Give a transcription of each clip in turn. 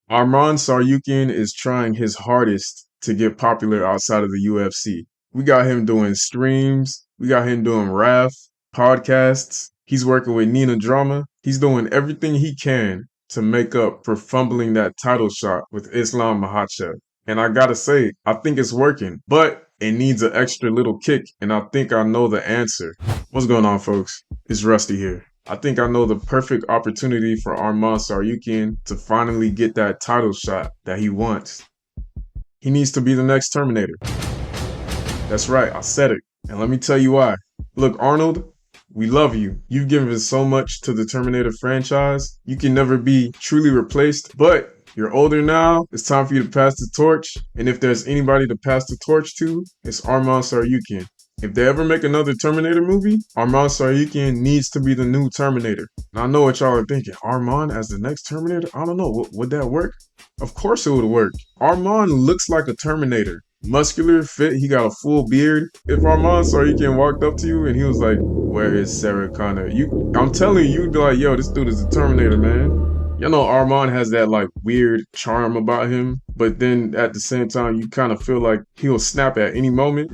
Arman Tsarukyan is trying his hardest to get popular outside of the UFC. We got him doing streams, we got him doing rap, podcasts, he's working with Nina Drama, he's doing everything he can to make up for fumbling that title shot with Islam Makhachev. And I gotta say, I think it's working, but it needs an extra little kick, and I think I know the answer. What's going on, folks? It's Rusty here. I think I know the perfect opportunity for Arman Tsarukyan to finally get that title shot that he wants. He needs to be the next Terminator. That's right, I said it. And let me tell you why. Look, Arnold, we love you. You've given so much to the Terminator franchise. You can never be truly replaced, but you're older now. It's time for you to pass the torch. And if there's anybody to pass the torch to, it's Arman Tsarukyan. If they ever make another Terminator movie, Arman Tsarukyan needs to be the new Terminator. Now, I know what y'all are thinking. Arman as the next Terminator? I don't know. Would that work? Of course it would work. Arman looks like a Terminator. Muscular, fit, he got a full beard. If Arman Tsarukyan walked up to you and he was like, "Where is Sarah Connor?" I'm telling you, you'd be like, "Yo, this dude is a Terminator, man." You know, Arman has that like weird charm about him, but then at the same time, you kind of feel like he'll snap at any moment.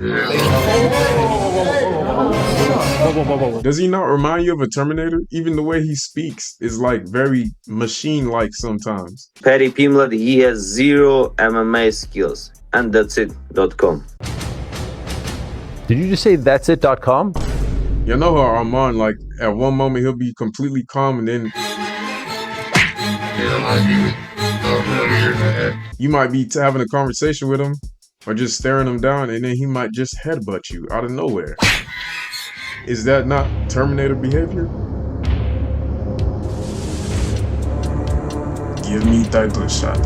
Does he not remind you of a Terminator? Even the way he speaks is like very machine-like sometimes. Perry Pimlet, he has zero MMA skills. And that's it.com. Did you just say that's it.com? You know how Arman, like, at one moment he'll be completely calm and then you might be having a conversation with him or just staring him down and then he might just headbutt you out of nowhere. Is that not Terminator behavior? Give me title shot.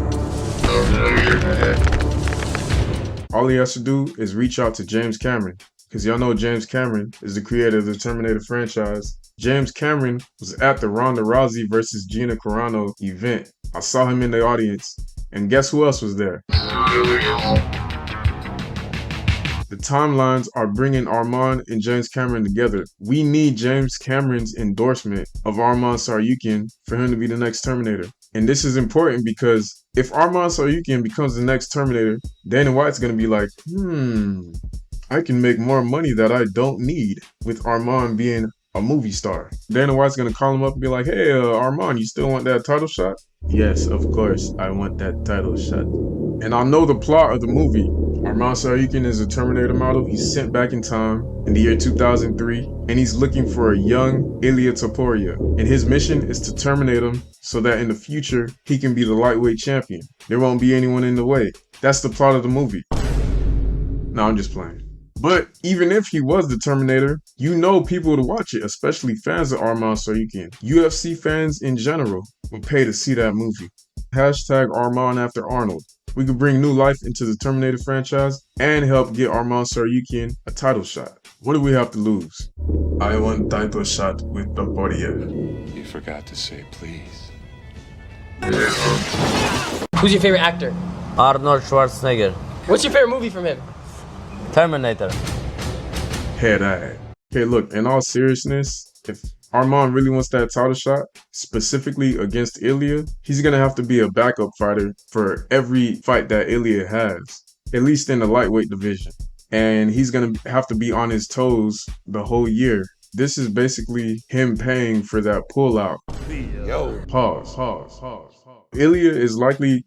All he has to do is reach out to James Cameron, because y'all know James Cameron is the creator of the Terminator franchise. James Cameron was at the Ronda Rousey versus Gina Carano event. I saw him in the audience, and guess who else was there? The timelines are bringing Arman and James Cameron together. We need James Cameron's endorsement of Arman Tsarukyan for him to be the next Terminator. And this is important because if Arman Tsarukyan becomes the next Terminator, Dana White's going to be like, I can make more money that I don't need with Arman being a movie star. Dana White's going to call him up and be like, hey, Arman, you still want that title shot? Yes, of course, I want that title shot. And I know the plot of the movie. Arman Tsarukyan is a Terminator model. He's sent back in time in the year 2003, and he's looking for a young Ilya Topuria. And his mission is to terminate him so that in the future, he can be the lightweight champion. There won't be anyone in the way. That's the plot of the movie. No, I'm just playing. But even if he was the Terminator, you know people would watch it, especially fans of Arman Tsarukyan. UFC fans in general will pay to see that movie. Hashtag Arman after Arnold. We could bring new life into the Terminator franchise and help get Arman Tsarukyan a title shot. What do we have to lose? I want title shot with Topuria. You forgot to say please. Who's your favorite actor? Arnold Schwarzenegger. What's your favorite movie from him? Terminator. Head-eye. Okay, look, in all seriousness, if Arman really wants that title shot, specifically against Ilya, he's going to have to be a backup fighter for every fight that Ilya has, at least in the lightweight division. And he's going to have to be on his toes the whole year. This is basically him paying for that pullout. Yo. Pause. Ilya is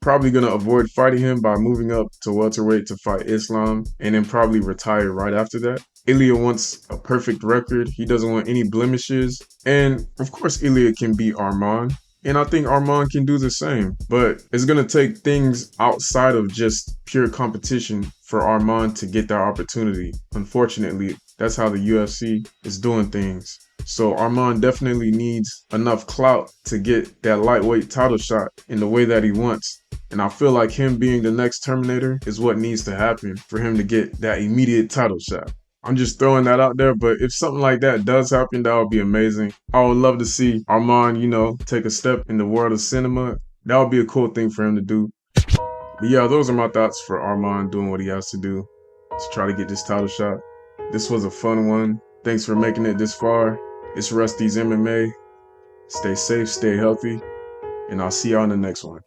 probably going to avoid fighting him by moving up to welterweight to fight Islam and then probably retire right after that. Ilya wants a perfect record. He doesn't want any blemishes. And of course, Ilya can beat Arman. And I think Arman can do the same. But it's going to take things outside of just pure competition for Arman to get that opportunity. Unfortunately, that's how the UFC is doing things. So Arman definitely needs enough clout to get that lightweight title shot in the way that he wants. And I feel like him being the next Terminator is what needs to happen for him to get that immediate title shot. I'm just throwing that out there, but if something like that does happen, that would be amazing. I would love to see Arman, take a step in the world of cinema. That would be a cool thing for him to do. But yeah, those are my thoughts for Arman doing what he has to do to try to get this title shot. This was a fun one. Thanks for making it this far. It's Rusty'z MMA. Stay safe, stay healthy, and I'll see y'all in the next one.